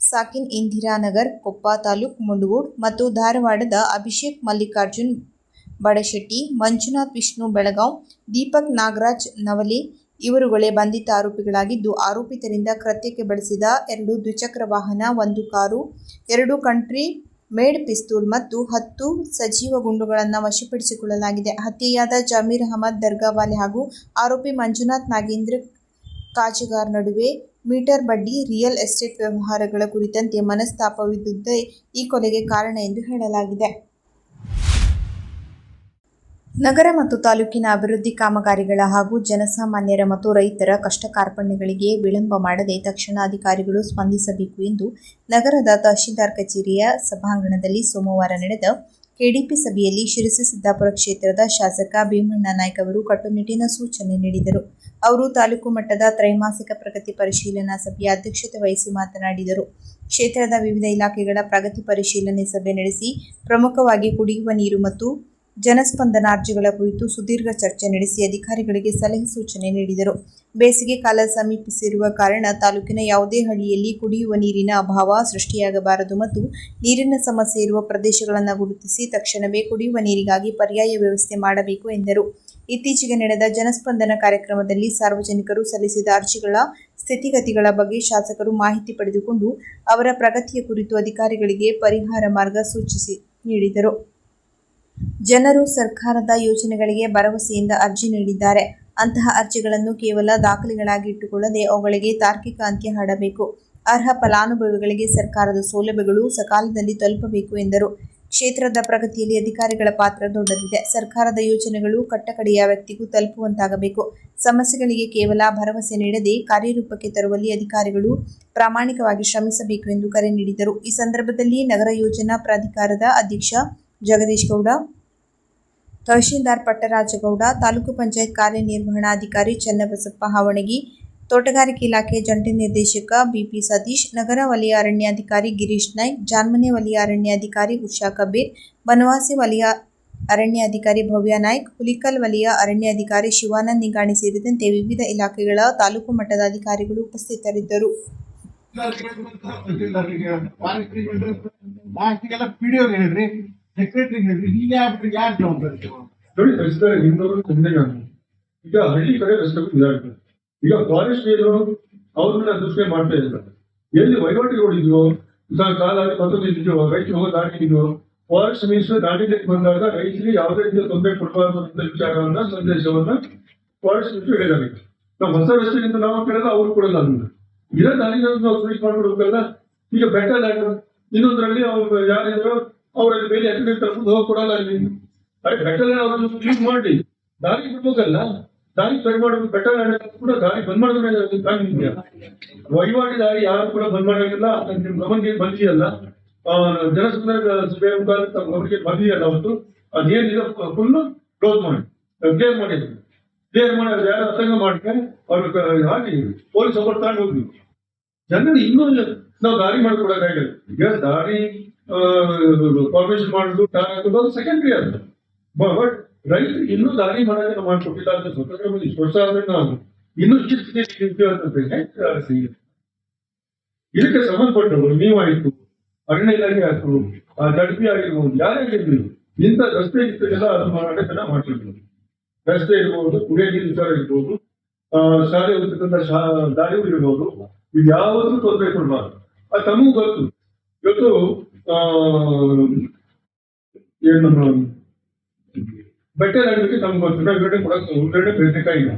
ಸಾಕಿನ್ ಇಂದಿರಾನಗರ್ ಕೊಪ್ಪ ತಾಲೂಕು ಮುಂಡಗೋಡ್ ಮತ್ತು ಧಾರವಾಡದ ಅಭಿಷೇಕ್ ಮಲ್ಲಿಕಾರ್ಜುನ್ ಬಡಶೆಟ್ಟಿ, ಮಂಜುನಾಥ್ ವಿಷ್ಣು ಬೆಳಗಾವ್, ದೀಪಕ್ ನಾಗರಾಜ್ ನವಲೆ ಇವರುಗಳೇ ಬಂಧಿತ ಆರೋಪಿಗಳಾಗಿದ್ದು, ಆರೋಪಿತರಿಂದ ಕೃತ್ಯಕ್ಕೆ ಬಳಸಿದ 2 ದ್ವಿಚಕ್ರ ವಾಹನ, 1 ಕಾರು, 2 ಕಂಟ್ರಿ ಮೇಡ್ ಪಿಸ್ತೂಲ್ ಮತ್ತು 10 ಸಜೀವ ಗುಂಡುಗಳನ್ನು ವಶಪಡಿಸಿಕೊಳ್ಳಲಾಗಿದೆ. ಹತ್ಯೆಯಾದ ಜಮೀರ್ ಅಹಮದ್ ದರ್ಗಾವಾಲೆ ಹಾಗೂ ಆರೋಪಿ ಮಂಜುನಾಥ್ ನಾಗೇಂದ್ರ ಕಾಜಗಾರ್ ನಡುವೆ ಮೀಟರ್ ಬಡ್ಡಿ, ರಿಯಲ್ ಎಸ್ಟೇಟ್ ವ್ಯವಹಾರಗಳ ಕುರಿತಂತೆ ಮನಸ್ತಾಪವಿದ್ದುದೇ ಈ ಕೊಲೆಗೆ ಕಾರಣ ಎಂದು ಹೇಳಲಾಗಿದೆ. ನಗರ ಮತ್ತು ತಾಲೂಕಿನ ಅಭಿವೃದ್ಧಿ ಕಾಮಗಾರಿಗಳ ಹಾಗೂ ಜನಸಾಮಾನ್ಯರ ಮತ್ತು ರೈತರ ಕಷ್ಟ ಕಾರ್ಪಣ್ಯಗಳಿಗೆ ವಿಳಂಬ ಮಾಡದೆ ತಕ್ಷಣ ಅಧಿಕಾರಿಗಳು ಸ್ಪಂದಿಸಬೇಕು ಎಂದು ನಗರದ ತಹಶೀಲ್ದಾರ್ ಕಚೇರಿಯ ಸಭಾಂಗಣದಲ್ಲಿ ಸೋಮವಾರ ನಡೆದ ಕೆಡಿಪಿ ಸಭೆಯಲ್ಲಿ ಶಿರಸಿ ಸಿದ್ದಾಪುರ ಕ್ಷೇತ್ರದ ಶಾಸಕ ಭೀಮಣ್ಣ ನಾಯ್ಕ ಅವರು ಕಟ್ಟುನಿಟ್ಟಿನ ಸೂಚನೆ ನೀಡಿದರು. ಅವರು ತಾಲೂಕು ಮಟ್ಟದ ತ್ರೈಮಾಸಿಕ ಪ್ರಗತಿ ಪರಿಶೀಲನಾ ಸಭೆಯ ಅಧ್ಯಕ್ಷತೆ ವಹಿಸಿ ಮಾತನಾಡಿದರು. ಕ್ಷೇತ್ರದ ವಿವಿಧ ಇಲಾಖೆಗಳ ಪ್ರಗತಿ ಪರಿಶೀಲನೆ ಸಭೆ ನಡೆಸಿ ಪ್ರಮುಖವಾಗಿ ಕುಡಿಯುವ ನೀರು ಮತ್ತು ಜನಸ್ಪಂದನ ಅರ್ಜಿಗಳ ಕುರಿತು ಸುದೀರ್ಘ ಚರ್ಚೆ ನಡೆಸಿ ಅಧಿಕಾರಿಗಳಿಗೆ ಸಲಹೆ ಸೂಚನೆ ನೀಡಿದರು. ಬೇಸಿಗೆ ಕಾಲ ಸಮೀಪಿಸಿರುವ ಕಾರಣ ತಾಲೂಕಿನ ಯಾವುದೇ ಹಳ್ಳಿಯಲ್ಲಿ ಕುಡಿಯುವ ನೀರಿನ ಅಭಾವ ಸೃಷ್ಟಿಯಾಗಬಾರದು ಮತ್ತು ನೀರಿನ ಸಮಸ್ಯೆ ಇರುವ ಪ್ರದೇಶಗಳನ್ನು ಗುರುತಿಸಿ ತಕ್ಷಣವೇ ಕುಡಿಯುವ ನೀರಿಗಾಗಿ ಪರ್ಯಾಯ ವ್ಯವಸ್ಥೆ ಮಾಡಬೇಕು ಎಂದರು. ಇತ್ತೀಚೆಗೆ ನಡೆದ ಜನಸ್ಪಂದನ ಕಾರ್ಯಕ್ರಮದಲ್ಲಿ ಸಾರ್ವಜನಿಕರು ಸಲ್ಲಿಸಿದ ಅರ್ಜಿಗಳ ಸ್ಥಿತಿಗತಿಗಳ ಬಗ್ಗೆ ಶಾಸಕರು ಮಾಹಿತಿ ಪಡೆದುಕೊಂಡು ಅವರ ಪ್ರಗತಿಯ ಕುರಿತು ಅಧಿಕಾರಿಗಳಿಗೆ ಪರಿಹಾರ ಮಾರ್ಗ ಸೂಚಿಸಿ ನೀಡಿದರು. ಜನರು ಸರ್ಕಾರದ ಯೋಜನೆಗಳಿಗೆ ಭರವಸೆಯಿಂದ ಅರ್ಜಿ ನೀಡಿದ್ದಾರೆ. ಅಂತಹ ಅರ್ಜಿಗಳನ್ನು ಕೇವಲ ದಾಖಲೆಗಳಾಗಿ ಇಟ್ಟುಕೊಳ್ಳದೆ ಅವುಗಳಿಗೆ ತಾರ್ಕಿಕ ಅಂತ್ಯ ಹಾಡಬೇಕು. ಅರ್ಹ ಫಲಾನುಭವಿಗಳಿಗೆ ಸರ್ಕಾರದ ಸೌಲಭ್ಯಗಳು ಸಕಾಲದಲ್ಲಿ ತಲುಪಬೇಕು ಎಂದರು. ಕ್ಷೇತ್ರದ ಪ್ರಗತಿಯಲ್ಲಿ ಅಧಿಕಾರಿಗಳ ಪಾತ್ರ ದೊಡ್ಡದಿದೆ. ಸರ್ಕಾರದ ಯೋಜನೆಗಳು ಕಟ್ಟಕಡೆಯ ವ್ಯಕ್ತಿಗೂ ತಲುಪುವಂತಾಗಬೇಕು. ಸಮಸ್ಯೆಗಳಿಗೆ ಕೇವಲ ಭರವಸೆ ನೀಡದೆ ಕಾರ್ಯರೂಪಕ್ಕೆ ತರುವಲ್ಲಿ ಅಧಿಕಾರಿಗಳು ಪ್ರಾಮಾಣಿಕವಾಗಿ ಶ್ರಮಿಸಬೇಕು ಎಂದು ಕರೆ ನೀಡಿದರು. ಈ ಸಂದರ್ಭದಲ್ಲಿ ನಗರ ಯೋಜನಾ ಪ್ರಾಧಿಕಾರದ ಅಧ್ಯಕ್ಷ ಜಗದೀಶ್ ಗೌಡ, ತಹಶೀಲ್ದಾರ್ ಪಟ್ಟರಾಜಗೌಡ, ತಾಲೂಕು ಪಂಚಾಯತ್ ಕಾರ್ಯನಿರ್ವಹಣಾಧಿಕಾರಿ ಚನ್ನಬಸಪ್ಪ ಹಾವಣಗಿ, ತೋಟಗಾರಿಕೆ ಇಲಾಖೆ ಜಂಟಿ ನಿರ್ದೇಶಕ ಬಿಪಿ ಸತೀಶ್, ನಗರ ವಲಯ ಅರಣ್ಯಾಧಿಕಾರಿ ಗಿರೀಶ್ ನಾಯ್ಕ್, ಜಾನ್ಮನೆ ವಲಯ ಅರಣ್ಯಾಧಿಕಾರಿ ಉಷಾ ಕಬೀರ್, ಬನವಾಸಿ ವಲಯ ಅರಣ್ಯಾಧಿಕಾರಿ ಭವ್ಯ ನಾಯ್ಕ್, ಹುಲಿಕಲ್ ವಲಯ ಅರಣ್ಯಾಧಿಕಾರಿ ಶಿವಾನಂದ್ ನಿಂಗಾಣಿ ಸೇರಿದಂತೆ ವಿವಿಧ ಇಲಾಖೆಗಳ ತಾಲೂಕು ಮಟ್ಟದ ಅಧಿಕಾರಿಗಳು ಉಪಸ್ಥಿತರಿದ್ದರು. ಸೆಕ್ರೆಟರಿ ಯಾರು ಜವಾಬ್ದಾರಿ ನೋಡಿ ರಸ್ತೆ ಹಿಂದವರು ತೊಂದರೆ ಈಗ ಹಳ್ಳಿ ಕಡೆ ರಸ್ತೆಗಳು ಇದಾಗ್ತದೆ. ಈಗ ಫಾರೆಸ್ಟ್ ಅವ್ರನ್ನ ದೃಷ್ಟಿ ಮಾಡ್ತಾ ಇದ್ದಾರೆ. ಎಲ್ಲಿ ವಹಿವಾಟುಗಳಿದ್ವು ಕಾಲ ಮತ್ತೊಂದಿದ್ವು ರೈತರು ಹೋಗೋ ದಾಟಿ ಇದ್ವು. ಫಾರೆಸ್ಟ್ ಮಿನಿಸ್ಟರ್ ದಾಟಿಗೆ ಬಂದಾಗ ರೈತರಿಗೆ ಯಾವುದೇ ರೀತಿಯ ತೊಂದರೆ ಕೊಡಬಾರದು ಅಂತ ವಿಚಾರವನ್ನ ಸಂದೇಶವನ್ನ ಫಾರೆಸ್ಟ್ ಮಿನಿಸ್ಟರ್ ಹೇಳಿದ್ದಾರೆ. ನಾವು ಹೊಸ ರಸ್ತೆಗಿಂತ ನಾವು ಕೇಳಲ್ಲ, ಅವ್ರು ಕೊಡಲ್ಲ ಅಂದ್ರೆ ಇರೋ ದಾರಿಗಳನ್ನು ನಾವು ಸ್ವೀಟ್ ಮಾಡ್ಬಿಡ್ಬೇಕಲ್ಲ. ಈಗ ಬೆಟ್ಟ ಇನ್ನೊಂದರಲ್ಲಿ ಅವ್ರು ಯಾರಿದ್ರು ಅವರಲ್ಲಿ ಬೇರೆ ಎಕರೆ ತಗೊಂಡು ಹೋಗಿ ಕೊಡಲ್ಲ. ಅಲ್ಲಿ ಅದೇ ಬೆಟ್ಟಲ್ ಅವರನ್ನು ಕ್ಲೀನ್ ಮಾಡಿ ದಾರಿ ಬಿಡ್ಬೇಕಲ್ಲ. ದಾರಿ ಸರಿ ಮಾಡೋದು ಬೆಟ್ಟಲ್ ಕೂಡ ದಾರಿ ಬಂದ್ ಮಾಡಿದ್ರೆ ವಹಿವಾಟಿ ದಾರಿ ಯಾರು ಕೂಡ ಬಂದ್ ಮಾಡೋದಿಲ್ಲ. ನಿಮ್ ಗಮನಿಗೆ ಬಂದಿದೆಯಲ್ಲ, ಜನಸಂಖ್ಯೆ ಸಭೆ ಮುಖಾಂತರ ಗಮನಿಗೆ ಬಂದಿದೆಯಲ್ಲ, ಅವತ್ತು ಅದೇನಿದೆ ಫುಲ್ ಕ್ಲೋಸ್ ಮಾಡಿ ಕ್ಲಿಯರ್ ಮಾಡಿದ್ರು. ಕ್ಲಿಯರ್ ಮಾಡಿ ಅದು ಯಾರು ಅಸಂಗ ಮಾಡ್ತಾರೆ ಅವ್ರಿಗೆ ಹಾಕಿ ಪೊಲೀಸ್ ಅವ್ರು ತಗೊಂಡು ಹೋಗ್ವಿ. ಜನರು ಇನ್ನೂ ನಾವು ದಾರಿ ಮಾಡ್ಕೊಡೋದಾಗಲ್ಲ. ಈಗ ದಾರಿ ಕಾರ್ಪೊರೇಷನ್ ಮಾಡುದು ಟಾರ್ ಹಾಕೋದು ಅದು ಸೆಕೆಂಡ್ರಿ ಅದು. ಬಟ್ ರೈತರು ಇನ್ನೂ ದಾರಿ ಮಾಡೋದನ್ನ ಮಾಡ್ಕೊಟ್ಟಿಲ್ಲ ಅಂತ ಸ್ವತಂತ್ರ ಬಂದು ಇಷ್ಟು ವರ್ಷ ಆದ್ರೆ ನಾವು ಇನ್ನೂ ಇದಕ್ಕೆ ಸಂಬಂಧಪಟ್ಟವರು ನೀವಾಯಿತು, ಅರಣ್ಯ ಇಲಾಖೆ ಆಯ್ತು, ದಡ್ಪಿ ಆಗಿರ್ಬೋದು, ಯಾರೇ ಆಗಿರ್ಬೋದು, ಇಂಥ ರಸ್ತೆ ಇಷ್ಟೆಲ್ಲ ಅದು ಮಾಡೋದನ್ನ ಮಾಡ್ತಿರ್ಬೋದು. ರಸ್ತೆ ಇರ್ಬೋದು, ಕುಡಿಯ ನೀರು ವಿಚಾರ ಇರ್ಬೋದು, ಶಾಲೆ ಹೋಗ್ತಕ್ಕಂಥ ದಾರಿಗಳು ಇರ್ಬೋದು, ಇದು ಯಾವತ್ತೂ ತೊಂದರೆ ಕೊಡಬಾರ್ದು. ಅದು ತಮಗೂ ಗೊತ್ತು. ಇವತ್ತು ಏನು ಬೆಟ್ಟ ಆಡಲಿಕ್ಕೆ ನಮ್ಗೆ ಉದ್ಘಾಟನೆ ಕೊಡಕ್ಕೆ ಬೇಕಾಗಿಲ್ಲ.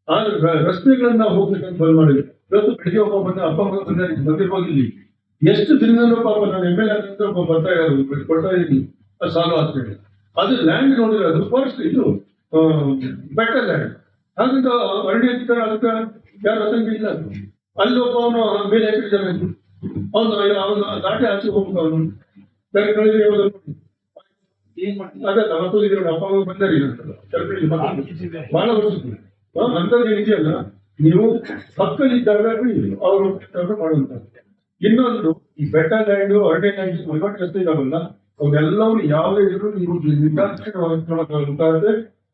ಆದ್ರೆ ರಸ್ತೆಗಳನ್ನ ಹೋಗ್ಬೇಕಂತ ಬಂದ್ ಮಾಡಿದ್ವಿ. ಇವತ್ತು ಬೆಳಿಗ್ಗೆ ಒಬ್ಬ ಬಂದ ಅಪ್ಪ ಮಗ ಬಂದಿರ್ಬೋದಿಲ್ಲಿ. ಎಷ್ಟು ದಿನದಿಂದ ಪಾಪ ನಾನು MLA ಆದಂತ ಒಬ್ಬ ಬರ್ತಾ ಕೊಡ್ತಾ ಇದ್ದೀನಿ, ಅದು ಸಾಲ್ವ್ ಆಗ್ತದೆ. ಅದು ಲ್ಯಾಂಡ್ ನೋಡಿದ್ರೆ ಅದು ಫಾರೆಸ್ಟ್ ಇದು ಬೆಟ್ಟ ಲ್ಯಾಂಡ್ ಹಾಗಂತ ಅರಣ್ಯಾಧಿಕಾರ ಅದಕ್ಕೆ ಯಾರು ಅಸಂಖ್ಯ ಇಲ್ಲ. ಅಲ್ಲಿ ಒಬ್ಬ ಅವನು ಮೇಲೆ ಎಕರೆ ಜಮೀನು ಅವನು ದಾಟಿ ಆಚೆ ಹೋಗ್ಬೇಕು. ಅವನು ಬೇರೆ ಕಡೆ ಅದಲ್ಲ ಮತ್ತೊಂದು ಅಪ್ಪ ಅಮ್ಮ ಬಂದಾರಿ ಬಹಳ ವರ್ಷದ್ದು ಅಂತದ್ದು ಇದೆಯಲ್ಲ, ನೀವು ಪಕ್ಕದಲ್ಲಿದ್ದಾಗ ಅವರು ಮಾಡುವಂತ. ಇನ್ನೊಂದು ಈ ಬೆಟ್ಟ ಲ್ಯಾಂಡ್ ಅರಣ್ಯ ಲ್ಯಾಂಡ್ ವಹಿವಾಟು ರಸ್ತೆ ಇದಾವಲ್ಲ, ಅವನ್ನೆಲ್ಲವೂ ಯಾವುದೇ ಇದ್ರು ನೀವು ನಿರ್ಧಾರ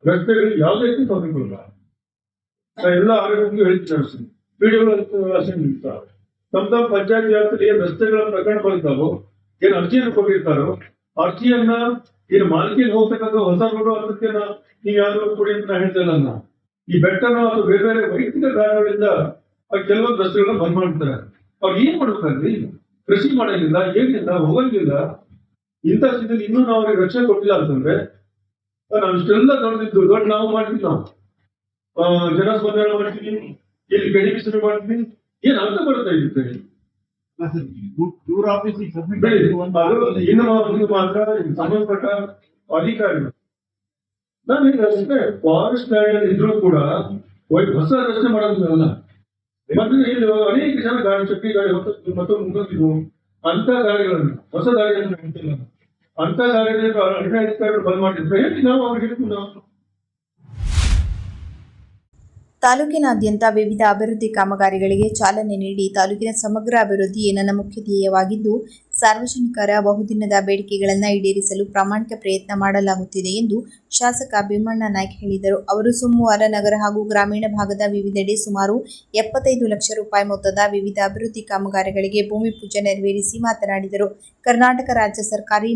ರಸ್ತೆಗಳು ಯಾವುದೇ ರೀತಿ ತೊಂದರೆಗಳಿಲ್ಲ. ಎಲ್ಲ ಆರೋಗ್ಯ ಹೇಳ್ತೀನಿ ತಮ್ಮ ಪಂಚಾಯತ್ ವ್ಯಾಪ್ತಿಯಲ್ಲಿ ಏನ್ ರಸ್ತೆಗಳ ಪ್ರಕರಣ ಬಂದಿದ್ದಾವೋ, ಏನ್ ಅರ್ಜಿಯನ್ನು ಕೊಟ್ಟಿರ್ತಾರೋ ಅರ್ಜಿಯನ್ನ ಏನು ಮಾಲಿಕೆಗೆ ಹೋಗ್ತಕ್ಕಂಥ ಹೊಸ ರೋಡು ಅದಕ್ಕೆ ನೀವು ಯಾರು ಕೊಡಿ ಅಂತ ನಾ ಹೇಳ್ತಾ ಇಲ್ಲ. ಈ ಬೆಟ್ಟನ ಅಥವಾ ಬೇರೆ ಬೇರೆ ವೈಯಕ್ತಿಕ ಕಾರಣಗಳಿಂದ ಕೆಲವೊಂದು ರಸ್ತೆಗಳನ್ನ ಬಂದ್ ಮಾಡ್ತಾರೆ. ಅವ್ರು ಏನ್ ಮಾಡ್ಬೇಕಂದ್ರಿ, ಕೃಷಿ ಮಾಡಂಗಿಲ್ಲ, ಏನಿಲ್ಲ, ಹೋಗಂಗಿಲ್ಲ. ಇಂಥ ಸ್ಥಿತಿಯಲ್ಲಿ ಇನ್ನೂ ನಾವು ಅವ್ರಿಗೆ ರಕ್ಷಣೆ ಕೊಟ್ಟಿಲ್ಲ ಅಂತಂದ್ರೆ ನಾವು ಇಷ್ಟೆಲ್ಲ ದೊಡ್ಡ ನಾವು ಮಾಡ್ತೀವಿ, ನಾವು ಜನಸ್ಪಂದನ ಮಾಡ್ತೀವಿ, ಇಲ್ಲಿ ಬೆನಿಫಿಷರಿ ಮಾಡ್ತೀವಿ, ಏನ್ ಅರ್ಥ ಬರ್ತಾ ಇರುತ್ತೆ. ಇನ್ನು ಮಾತ್ರ ಸಂಬಂಧಪಟ್ಟ ಅಧಿಕಾರಿಗಳು ನಾವೇನು ರಸ್ತೆ ಫಾರೆಸ್ಟ್ ಲ್ಯಾಂಡ್ ಇದ್ರೂ ಕೂಡ ಹೊಸ ರಸ್ತೆ ಮಾಡೋದಿಲ್ಲ. ಮತ್ತೆ ಇಲ್ಲಿ ಅನೇಕ ಜನ ಗಾಡಿ ಚಕ್ರಿ ಗಾಡಿ ಮತ್ತು ಮುಂದಿದ್ವು ಅಂತ ಗಾಡಿಗಳನ್ನು ಹೊಸ ದಾರಿಗಳನ್ನು ಹೇಳ್ತಿಲ್ಲ. ಅಂತ ದಾರಿಗಳನ್ನು ಅರಣ್ಯಾಧಿಕಾರಿಗಳು ಬಂದ್ ಮಾಡಿದ್ರೆ ಹೇಳಿ ನಾವು ಅವ್ರಿಗೆ ನಾವು ತಾಲೂಕಿನಾದ್ಯಂತ ವಿವಿಧ ಅಭಿವೃದ್ಧಿ ಕಾಮಗಾರಿಗಳಿಗೆ ಚಾಲನೆ ನೀಡಿ ತಾಲೂಕಿನ ಸಮಗ್ರ ಅಭಿವೃದ್ಧಿಯೇ ನನ್ನ ಮುಖ್ಯ ಧ್ಯೇಯವಾಗಿದ್ದು, ಸಾರ್ವಜನಿಕರ ಬಹುದಿನದ ಬೇಡಿಕೆಗಳನ್ನು ಈಡೇರಿಸಲು ಪ್ರಾಮಾಣಿಕ ಪ್ರಯತ್ನ ಮಾಡಲಾಗುತ್ತಿದೆ ಎಂದು ಶಾಸಕ ಭೀಮಣ್ಣ ನಾಯ್ಕ ಹೇಳಿದರು. ಅವರು ಸೋಮವಾರ ನಗರ ಹಾಗೂ ಗ್ರಾಮೀಣ ಭಾಗದ ವಿವಿಧೆಡೆ ಸುಮಾರು 75 ಲಕ್ಷ ರೂಪಾಯಿ ಮೊತ್ತದ ವಿವಿಧ ಅಭಿವೃದ್ಧಿ ಕಾಮಗಾರಿಗಳಿಗೆ ಭೂಮಿ ಪೂಜೆ ನೆರವೇರಿಸಿ ಮಾತನಾಡಿದರು. ಕರ್ನಾಟಕ ರಾಜ್ಯ ಸರ್ಕಾರಿ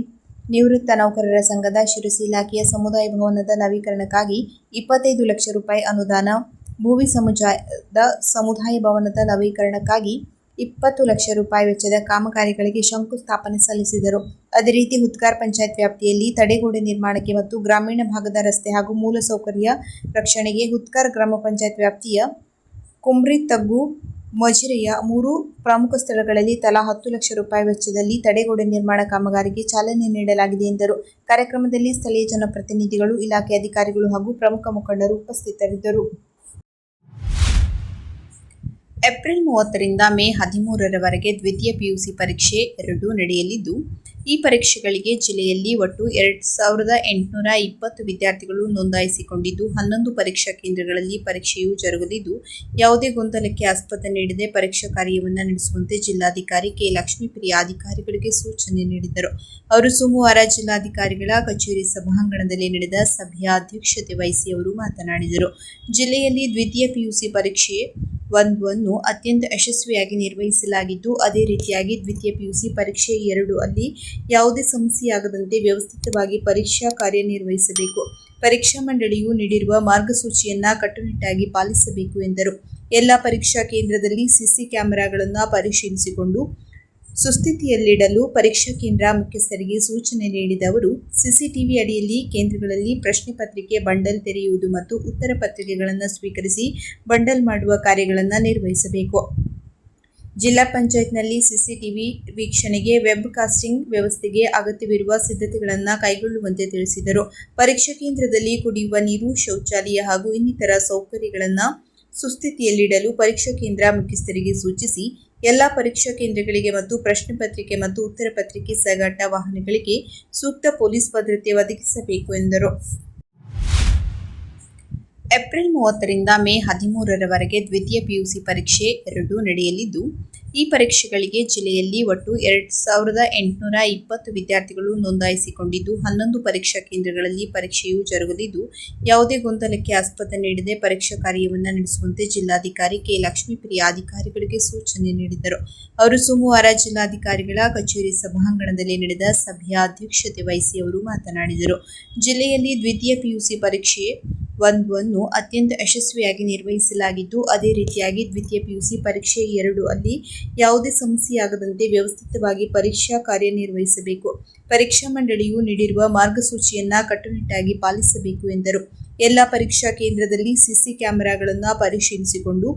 ನಿವೃತ್ತ ನೌಕರರ ಸಂಘದ ಶಿರಸಿ ಇಲಾಖೆಯ ಸಮುದಾಯ ಭವನದ ನವೀಕರಣಕ್ಕಾಗಿ 25 ಲಕ್ಷ ರೂಪಾಯಿ ಅನುದಾನ, ಭೂವಿ ಸಮುದಾಯದ ಸಮುದಾಯ ಭವನದ ನವೀಕರಣಕ್ಕಾಗಿ 20 ಲಕ್ಷ ರೂಪಾಯಿ ವೆಚ್ಚದ ಕಾಮಗಾರಿಗಳಿಗೆ ಶಂಕುಸ್ಥಾಪನೆ ಸಲ್ಲಿಸಿದರು. ಅದೇ ರೀತಿ ಹುತ್ಕಾರ್ ಪಂಚಾಯತ್ ವ್ಯಾಪ್ತಿಯಲ್ಲಿ ತಡೆಗೋಡೆ ನಿರ್ಮಾಣಕ್ಕೆ ಮತ್ತು ಗ್ರಾಮೀಣ ಭಾಗದ ರಸ್ತೆ ಹಾಗೂ ಮೂಲಸೌಕರ್ಯ ರಕ್ಷಣೆಗೆ ಹುತ್ಕಾರ್ ಗ್ರಾಮ ಪಂಚಾಯತ್ ವ್ಯಾಪ್ತಿಯ ಕುಮ್ರಿ ತಗ್ಗು ಮಜಿರೆಯ 3 ಪ್ರಮುಖ ಸ್ಥಳಗಳಲ್ಲಿ ತಲಾ 10 ಲಕ್ಷ ರೂಪಾಯಿ ವೆಚ್ಚದಲ್ಲಿ ತಡೆಗೋಡೆ ನಿರ್ಮಾಣ ಕಾಮಗಾರಿಗೆ ಚಾಲನೆ ನೀಡಲಾಗಿದೆ ಎಂದರು. ಕಾರ್ಯಕ್ರಮದಲ್ಲಿ ಸ್ಥಳೀಯ ಜನಪ್ರತಿನಿಧಿಗಳು, ಇಲಾಖೆ ಅಧಿಕಾರಿಗಳು ಹಾಗೂ ಪ್ರಮುಖ ಮುಖಂಡರು ಉಪಸ್ಥಿತರಿದ್ದರು. ಏಪ್ರಿಲ್ 30ರಿಂದ ಮೇ 13ರವರೆಗೆ ದ್ವಿತೀಯ ಪಿಯುಸಿ ಪರೀಕ್ಷೆ 2 ನಡೆಯಲಿದ್ದು, ಈ ಪರೀಕ್ಷೆಗಳಿಗೆ ಜಿಲ್ಲೆಯಲ್ಲಿ ಒಟ್ಟು 2820 ವಿದ್ಯಾರ್ಥಿಗಳು ನೋಂದಾಯಿಸಿಕೊಂಡಿದ್ದು, 11 ಪರೀಕ್ಷಾ ಕೇಂದ್ರಗಳಲ್ಲಿ ಪರೀಕ್ಷೆಯು ಜರುಗಲಿದ್ದು, ಯಾವುದೇ ಗೊಂದಲಕ್ಕೆ ಆಸ್ಪದ ನೀಡದೆ ಪರೀಕ್ಷಾ ಕಾರ್ಯವನ್ನು ನಡೆಸುವಂತೆ ಜಿಲ್ಲಾಧಿಕಾರಿ ಕೆ. ಲಕ್ಷ್ಮೀಪ್ರಿಯಾ ಅಧಿಕಾರಿಗಳಿಗೆ ಸೂಚನೆ ನೀಡಿದರು. ಅವರು ಸೋಮವಾರ ಜಿಲ್ಲಾಧಿಕಾರಿಗಳ ಕಚೇರಿ ಸಭಾಂಗಣದಲ್ಲಿ ನಡೆದ ಸಭೆಯ ಅಧ್ಯಕ್ಷತೆ ವಹಿಸಿ ಅವರು ಮಾತನಾಡಿದರು. ಜಿಲ್ಲೆಯಲ್ಲಿ ದ್ವಿತೀಯ ಪಿಯುಸಿ ಪರೀಕ್ಷೆ 1 ಅನ್ನು ಅತ್ಯಂತ ಯಶಸ್ವಿಯಾಗಿ ನಿರ್ವಹಿಸಲಾಗಿದ್ದು, ಅದೇ ರೀತಿಯಾಗಿ ದ್ವಿತೀಯ ಪಿಯುಸಿ ಪರೀಕ್ಷೆ 2 ಅಲ್ಲಿ ಯಾವುದೇ ಸಮಸ್ಯೆಯಾಗದಂತೆ ವ್ಯವಸ್ಥಿತವಾಗಿ ಪರೀಕ್ಷಾ ಕಾರ್ಯನಿರ್ವಹಿಸಬೇಕು. ಪರೀಕ್ಷಾ ಮಂಡಳಿಯು ನೀಡಿರುವ ಮಾರ್ಗಸೂಚಿಯನ್ನು ಕಟ್ಟುನಿಟ್ಟಾಗಿ ಪಾಲಿಸಬೇಕು ಎಂದರು. ಎಲ್ಲ ಪರೀಕ್ಷಾ ಕೇಂದ್ರದಲ್ಲಿ ಸಿಸಿ ಕ್ಯಾಮೆರಾಗಳನ್ನು ಪರಿಶೀಲಿಸಿಕೊಂಡು ಸುಸ್ಥಿತಿಯಲ್ಲಿಡಲು ಪರೀಕ್ಷಾ ಕೇಂದ್ರ ಮುಖ್ಯಸ್ಥರಿಗೆ ಸೂಚನೆ ನೀಡಿದ ಅವರು, ಸಿಸಿಟಿವಿ ಅಡಿಯಲ್ಲಿ ಕೇಂದ್ರಗಳಲ್ಲಿ ಪ್ರಶ್ನೆ ಪತ್ರಿಕೆ ಬಂಡಲ್ ತೆರೆಯುವುದು ಮತ್ತು ಉತ್ತರ ಪತ್ರಿಕೆಗಳನ್ನು ಸ್ವೀಕರಿಸಿ ಬಂಡಲ್ ಮಾಡುವ ಕಾರ್ಯಗಳನ್ನು ನಿರ್ವಹಿಸಬೇಕು. ಜಿಲ್ಲಾ ಪಂಚಾಯತ್ನಲ್ಲಿ ಸಿಸಿಟಿವಿ ವೀಕ್ಷಣೆಗೆ ವೆಬ್ ಕಾಸ್ಟಿಂಗ್ ವ್ಯವಸ್ಥೆಗೆ ಅಗತ್ಯವಿರುವ ಸಿದ್ಧತೆಗಳನ್ನು ಕೈಗೊಳ್ಳುವಂತೆ ತಿಳಿಸಿದರು. ಪರೀಕ್ಷಾ ಕೇಂದ್ರದಲ್ಲಿ ಕುಡಿಯುವ ನೀರು, ಶೌಚಾಲಯ ಹಾಗೂ ಇನ್ನಿತರ ಸೌಕರ್ಯಗಳನ್ನು ಸುಸ್ಥಿತಿಯಲ್ಲಿಡಲು ಪರೀಕ್ಷಾ ಕೇಂದ್ರ ಮುಖ್ಯಸ್ಥರಿಗೆ ಸೂಚಿಸಿ ಎಲ್ಲ ಪರೀಕ್ಷಾ ಕೇಂದ್ರಗಳಿಗೆ ಮತ್ತು ಪ್ರಶ್ನೆ ಪತ್ರಿಕೆ ಮತ್ತು ಉತ್ತರ ಪತ್ರಿಕೆ ಸಾಗಾಟ ವಾಹನಗಳಿಗೆ ಸೂಕ್ತ ಪೊಲೀಸ್ ಭದ್ರತೆ ಒದಗಿಸಬೇಕು ಎಂದರು. ಏಪ್ರಿಲ್ 30ರಿಂದ ಮೇ 13ರವರೆಗೆ ದ್ವಿತೀಯ ಪಿಯುಸಿ ಪರೀಕ್ಷೆ 2 ನಡೆಯಲಿದ್ದು, ಈ ಪರೀಕ್ಷೆಗಳಿಗೆ ಜಿಲ್ಲೆಯಲ್ಲಿ ಒಟ್ಟು 2820 ವಿದ್ಯಾರ್ಥಿಗಳು ನೋಂದಾಯಿಸಿಕೊಂಡಿದ್ದು, 11 ಪರೀಕ್ಷಾ ಕೇಂದ್ರಗಳಲ್ಲಿ ಪರೀಕ್ಷೆಯು ಜರುಗಲಿದ್ದು, ಯಾವುದೇ ಗೊಂದಲಕ್ಕೆ ಆಸ್ಪದ ನೀಡದೆ ಪರೀಕ್ಷಾ ಕಾರ್ಯವನ್ನು ನಡೆಸುವಂತೆ ಜಿಲ್ಲಾಧಿಕಾರಿ ಕೆ. ಲಕ್ಷ್ಮೀಪ್ರಿಯಾ ಅಧಿಕಾರಿಗಳಿಗೆ ಸೂಚನೆ ನೀಡಿದರು. ಅವರು ಸೋಮವಾರ ಜಿಲ್ಲಾಧಿಕಾರಿಗಳ ಕಚೇರಿ ಸಭಾಂಗಣದಲ್ಲಿ ನಡೆದ ಸಭೆಯ ಅಧ್ಯಕ್ಷತೆ ವಹಿಸಿ ಅವರು ಮಾತನಾಡಿದರು. ಜಿಲ್ಲೆಯಲ್ಲಿ ದ್ವಿತೀಯ ಪಿಯುಸಿ ಪರೀಕ್ಷೆ 1 ಅನ್ನು ಅತ್ಯಂತ ಯಶಸ್ವಿಯಾಗಿ ನಿರ್ವಹಿಸಲಾಗಿದ್ದು, ಅದೇ ರೀತಿಯಾಗಿ ದ್ವಿತೀಯ ಪಿಯುಸಿ ಪರೀಕ್ಷೆ 2 ಅಲ್ಲಿ ಯಾವುದೇ ಸಮಸ್ಯೆಯಾಗದಂತೆ ವ್ಯವಸ್ಥಿತವಾಗಿ ಪರೀಕ್ಷಾ ಕಾರ್ಯನಿರ್ವಹಿಸಬೇಕು. ಪರೀಕ್ಷಾ ಮಂಡಳಿಯು ನೀಡಿರುವ ಮಾರ್ಗಸೂಚಿಯನ್ನು ಕಟ್ಟುನಿಟ್ಟಾಗಿ ಪಾಲಿಸಬೇಕು ಎಂದರು. ಎಲ್ಲ ಪರೀಕ್ಷಾ ಕೇಂದ್ರದಲ್ಲಿ ಸಿಸಿ ಕ್ಯಾಮೆರಾಗಳನ್ನು ಪರಿಶೀಲಿಸಿಕೊಂಡು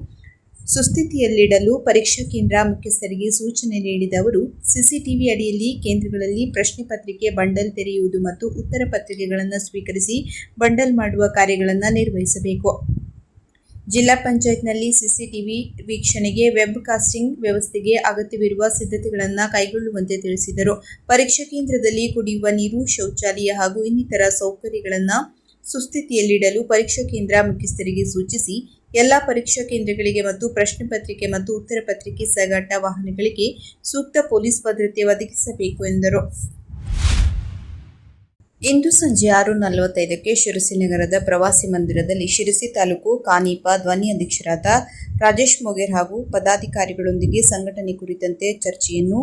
ಸುಸ್ಥಿತಿಯಲ್ಲಿಡಲು ಪರೀಕ್ಷಾ ಕೇಂದ್ರ ಮುಖ್ಯಸ್ಥರಿಗೆ ಸೂಚನೆ ನೀಡಿದ ಅವರು ಸಿಸಿಟಿವಿ ಅಡಿಯಲ್ಲಿ ಕೇಂದ್ರಗಳಲ್ಲಿ ಪ್ರಶ್ನೆ ಪತ್ರಿಕೆ ಬಂಡಲ್ ತೆರೆಯುವುದು ಮತ್ತು ಉತ್ತರ ಪತ್ರಿಕೆಗಳನ್ನು ಸ್ವೀಕರಿಸಿ ಬಂಡಲ್ ಮಾಡುವ ಕಾರ್ಯಗಳನ್ನು ನಿರ್ವಹಿಸಬೇಕು. ಜಿಲ್ಲಾ ಪಂಚಾಯತ್ನಲ್ಲಿ ಸಿಸಿಟಿವಿ ವೀಕ್ಷಣೆಗೆ ವೆಬ್ ಕಾಸ್ಟಿಂಗ್ ವ್ಯವಸ್ಥೆಗೆ ಅಗತ್ಯವಿರುವ ಸಿದ್ಧತೆಗಳನ್ನು ಕೈಗೊಳ್ಳುವಂತೆ ತಿಳಿಸಿದರು. ಪರೀಕ್ಷಾ ಕೇಂದ್ರದಲ್ಲಿ ಕುಡಿಯುವ ನೀರು, ಶೌಚಾಲಯ ಹಾಗೂ ಇನ್ನಿತರ ಸೌಕರ್ಯಗಳನ್ನು ಸುಸ್ಥಿತಿಯಲ್ಲಿಡಲು ಪರೀಕ್ಷಾ ಕೇಂದ್ರ ಮುಖ್ಯಸ್ಥರಿಗೆ ಸೂಚಿಸಿ ಎಲ್ಲ ಪರೀಕ್ಷಾ ಕೇಂದ್ರಗಳಿಗೆ ಮತ್ತು ಪ್ರಶ್ನೆ ಪತ್ರಿಕೆ ಮತ್ತು ಉತ್ತರ ಪತ್ರಿಕೆ ಸಾಗಾಟ ವಾಹನಗಳಿಗೆ ಸೂಕ್ತ ಪೊಲೀಸ್ ಭದ್ರತೆ ಒದಗಿಸಬೇಕು ಎಂದರು. ಇಂದು ಸಂಜೆ 6:45ಕ್ಕೆ ಶಿರಸಿ ನಗರದ ಪ್ರವಾಸಿ ಮಂದಿರದಲ್ಲಿ ಶಿರಸಿ ತಾಲೂಕು ಕಾನೀಪ ಧ್ವನಿ ಅಧ್ಯಕ್ಷರಾದ ರಾಜೇಶ್ ಮೊಗೇರ್ ಹಾಗೂ ಪದಾಧಿಕಾರಿಗಳೊಂದಿಗೆ ಸಂಘಟನೆ ಕುರಿತಂತೆ ಚರ್ಚೆಯನ್ನು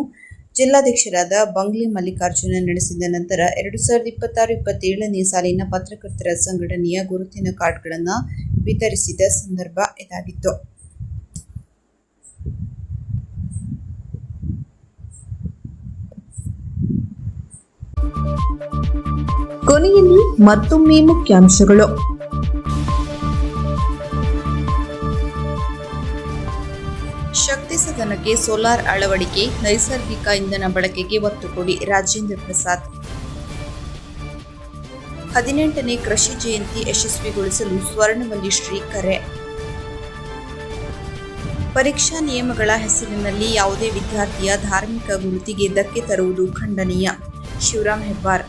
ಜಿಲ್ಲಾಧ್ಯಕ್ಷರಾದ ಬಂಗ್ಲೆ ಮಲ್ಲಿಕಾರ್ಜುನ ನಡೆಸಿದ ನಂತರ 2026-27ನೇ ಸಾಲಿನ ಪತ್ರಕರ್ತರ ಸಂಘಟನೆಯ ಗುರುತಿನ ಕಾರ್ಡ್ಗಳನ್ನು ವಿತರಿಸಿದ ಸಂದರ್ಭ ಇದಾಗಿತ್ತು. ಕೊನೆಯಲ್ಲಿ ಮತ್ತೊಮ್ಮೆ ಮುಖ್ಯಾಂಶಗಳು. ಶಕ್ತಿ ಸದನಕ್ಕೆ ಸೋಲಾರ್ ಅಳವಡಿಕೆ, ನೈಸರ್ಗಿಕ ಇಂಧನ ಬಳಕೆಗೆ ಒತ್ತು ಕೊಡಿ ರಾಜೇಂದ್ರ ಪ್ರಸಾದ್. 18ನೇ ಕೃಷಿ ಜಯಂತಿ ಯಶಸ್ವಿಗೊಳಿಸಲು ಸ್ವರ್ಣವಲ್ಲಿ ಶ್ರೀ ಕರೆ. ಪರೀಕ್ಷಾ ನಿಯಮಗಳ ಹೆಸರಿನಲ್ಲಿ ಯಾವುದೇ ವಿದ್ಯಾರ್ಥಿಯ ಧಾರ್ಮಿಕ ಗುರುತಿಗೆ ಧಕ್ಕೆ ತರುವುದು ಖಂಡನೀಯ Shivaram Hebbar.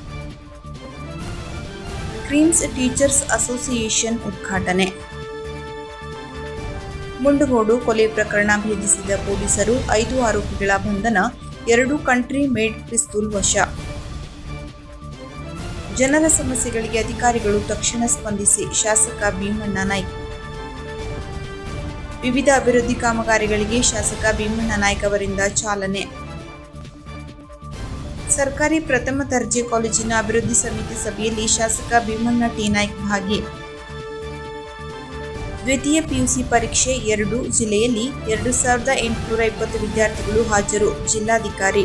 Creams teachers association ಉದ್ಘಾಟನೆ. ಮುಂಡಗೋಡು ಕೊಲೆ ಪ್ರಕರಣ ಭೇದಿಸಿದ ಪೊಲೀಸರು, 5 ಆರೋಪಿಗಳ ಬಂಧನ, 2 ಕಂಟ್ರಿ ಮೇಡ್ ಪಿಸ್ತೂಲ್ ವಶ. ಜನರ ಸಮಸ್ಯೆಗಳಿಗೆ ಅಧಿಕಾರಿಗಳು ತಕ್ಷಣ ಸ್ಪಂದಿಸಿ ಶಾಸಕ ಭೀಮಣ್ಣ ನಾಯ್ಕ. ವಿವಿಧ ಅಭಿವೃದ್ಧಿ ಕಾಮಗಾರಿಗಳಿಗೆ ಶಾಸಕ ಭೀಮಣ್ಣ ನಾಯ್ಕ ಅವರಿಂದ ಚಾಲನೆ. ಸರ್ಕಾರಿ ಪ್ರಥಮ ದರ್ಜೆ ಕಾಲೇಜಿನ ಅಭಿವೃದ್ಧಿ ಸಮಿತಿ ಸಭೆಯಲ್ಲಿ ಶಾಸಕ ಭೀಮಣ್ಣ ಟಿ ನಾಯ್ಕ ಭಾಗಿ. ದ್ವಿತೀಯ ಪಿಯುಸಿ ಪರೀಕ್ಷೆ 2 ಜಿಲ್ಲೆಯಲ್ಲಿ 2820 ವಿದ್ಯಾರ್ಥಿಗಳು ಹಾಜರು ಜಿಲ್ಲಾಧಿಕಾರಿ.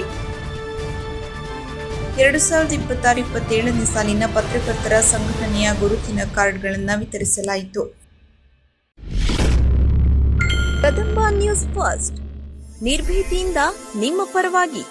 2026-27ನೇ ಸಾಲಿನ ಪತ್ರಕರ್ತರ ಸಂಘಟನೆಯ ಗುರುತಿನ ಕಾರ್ಡ್ಗಳನ್ನು ವಿತರಿಸಲಾಯಿತು. ಕದಂಬ ನ್ಯೂಸ್ ಫಸ್ಟ್, ನಿರ್ಭೀತಿಯಿಂದ ನಿಮ್ಮ ಪರವಾಗಿ.